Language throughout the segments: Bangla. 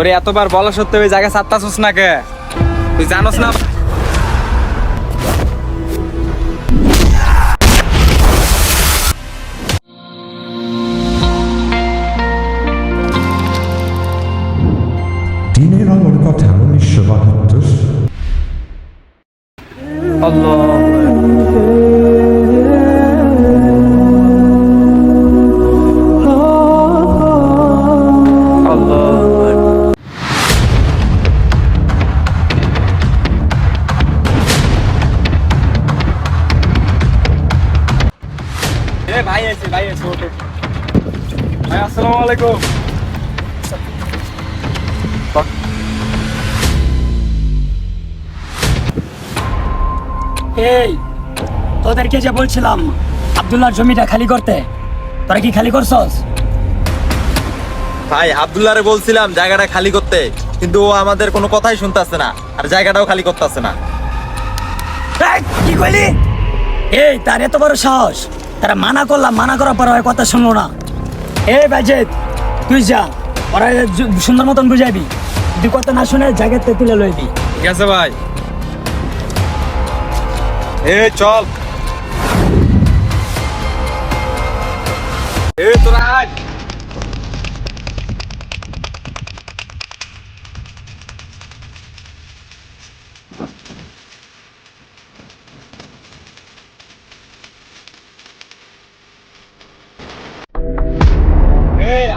তোরে এতবার বলা সত্ত্বেও ওই জায়গা ছাড়তাছস না কে? তুই জানোস না দিনের আলোর কথা 1972। ভাই আছে ওঠো। ভাই আসসালামু আলাইকুম। এই তোদেরকে যে বলছিলাম আব্দুল্লাহর জমিটা খালি করতে, তোরা কি খালি করছস? ভাই আব্দুল্লাহরে বলছিলাম জায়গাটা খালি করতে, কিন্তু ও আমাদের কোনো কথাই শুনতেছে না, আর জায়গাটাও খালি করতেছে না। এই, কি কইলি? এই তার এত বড় সাহস! তারা মানা করলাম, মানা করার পর ওই কথা শুনলো না। এই বাজেট, তুই যা, ওরা সুন্দর মতন বুঝাইবি। তুই কথা না শুনে জায়গাতে তুলে লইবি। ঠিক আছে ভাই। চল তোরা আয়।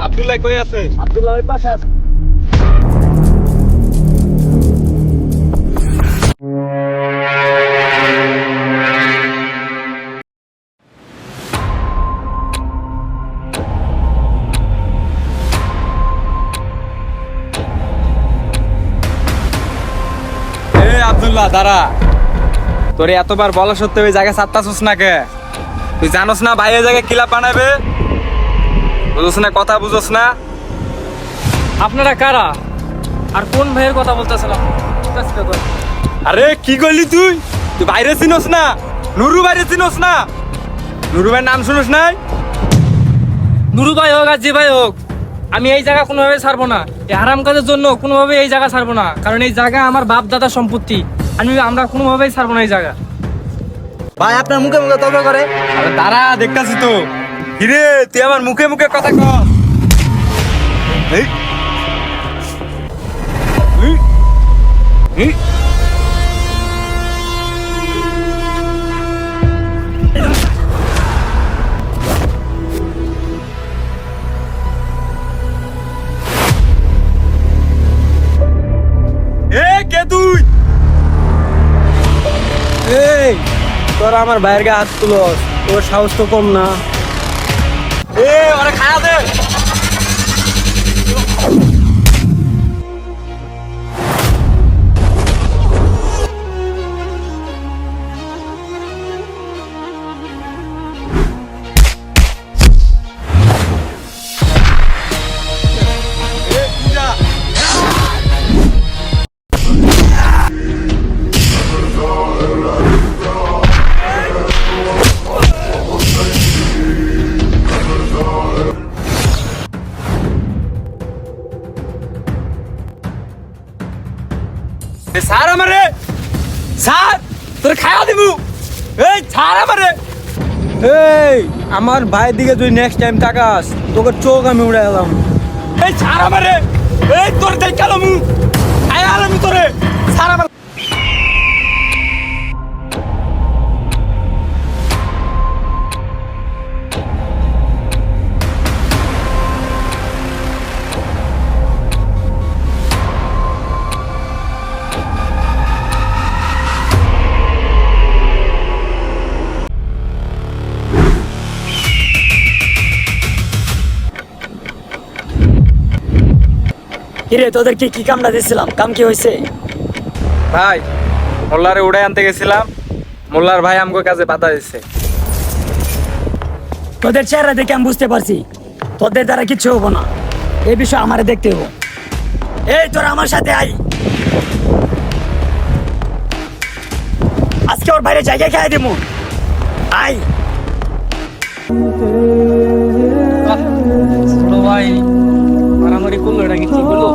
আব্দুল্লাহ কই আছে? আব্দুল্লাহ ওই পাশে আছে। আব্দুল্লাহ দাঁড়া। তোরে এতবার বলা সত্ত্বেও ওই জায়গা ছাড়তাছস না কে? তুই জানোস না ভাই এই জায়গায় কিলা বানাবে? বুঝোস না, কথা বুঝোস না? আপনারা কারা আর কোন ভাইয়ের কথা বলতেছিলাম? আরে কি করলি তুই? তুই বাইরে চিনোস না? নুরু বাইরে চিনোস না? নুরু ভাইয়ের নাম শুনোস নাই? নুরু ভাই হোক আর যে ভাই হোক, আমি এই জায়গা কোনোভাবে ছাড়বো না। এই হারাম কাজের জন্য কোনোভাবে এই জায়গা ছাড়বো না, কারণ এই জায়গা আমার বাপ দাদার সম্পত্তি। আমরা কোনোভাবেই ছাড়বো না এই জায়গা। ভাই আপনার মুখে মুখে তর্ক করে। আরে দাঁড়া, দেখতাছি তো। কিরে তুই আমার মুখে মুখে কথা কর? এই এই, এই। কে তুই? এই তোরা আমার ভাইয়ের গায়ে হাত তুলস, তোর সাহস তো কম না। ওরে খায়া দে। স্যার আমারে, স্যার তোরে খায়া দিবু। এই স্যার আমারে। এই আমার ভাইয়ের দিকে তুই নেক্সট টাইম তাকাস, তোকে চোখ আমি উড়ে এলাম। এই স্যার আমারে। এই তোর দেখ গেল মু খায়া আলাম তোরে। স্যার আমার কিরে তোদেরকে কি কামটা দিছিলাম, কাম কি হয়েছে? ভাই মোল্লারে উড়াই আনতে গেছিলাম, মোল্লার ভাই আমগো কাজে বাধা দিচ্ছে। তোদের চেহারা দেখে আমি বুঝতে পারছি তোদের দ্বারা কিচ্ছু হবো না। এই বিষয় আমারে দেখতে হবো। এই তোরা আমার সাথে আয়, আজকে ওর বাইরে জায়গায় খাই দেবো। আয় ছোট ভাই মারামারি করলো, এটা কি ঠিক হলো?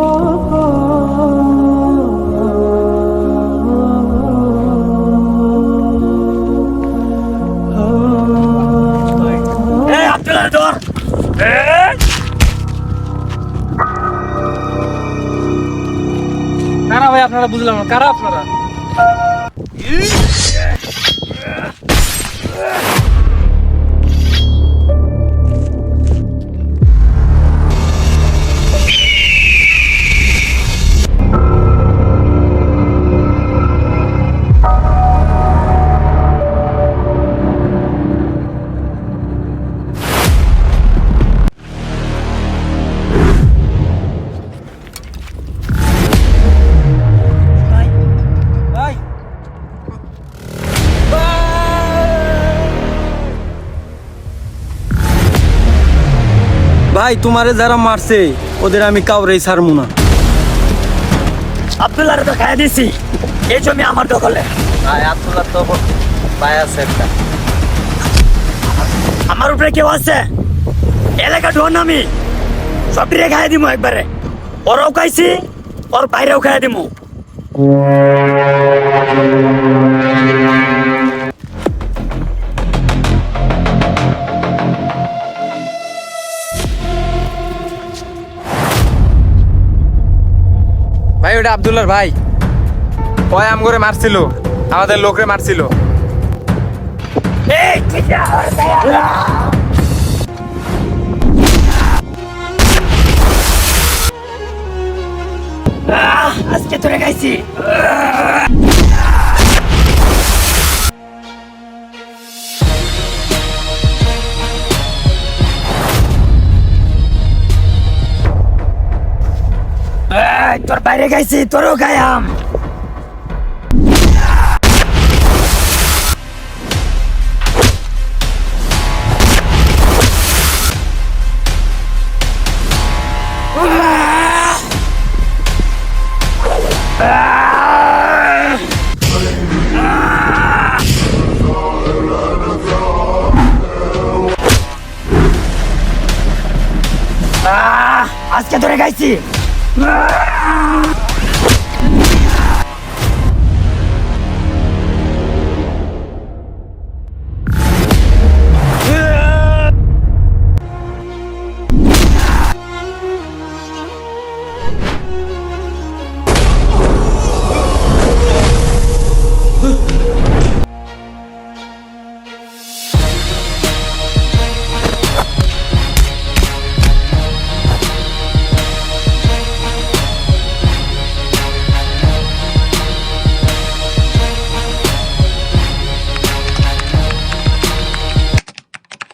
আপনারা? বুঝলাম না, কারা আপনারা? ভাই তোমারে যারা মারছে ওদের আমি কাউরেই ছাড়বো না। আব্দুল্লাহ তো খাইয়া দিছি, এই জমি আমার দখলে। ভাই আব্দুল্লাহ তো ভাই আছে একটা। আমার উপরে কেউ আছে? এলাকা ঢোন আমি সব রে খাইয়া দিমু একবারে। ওরাও খাইছি, ওর বাইরেও খাইয়া দিমু। ভাই ওটা আব্দুল্লাহর ভাই, ওই আম করে মারছিল, আমাদের লোকরে মারছিল। এই চিটা ওর গায়ে। আজকে তোরে খাইছি। তোর বাইরে খাইছি, তোরও খাইয়াম। আজকে ধরে খাইছি।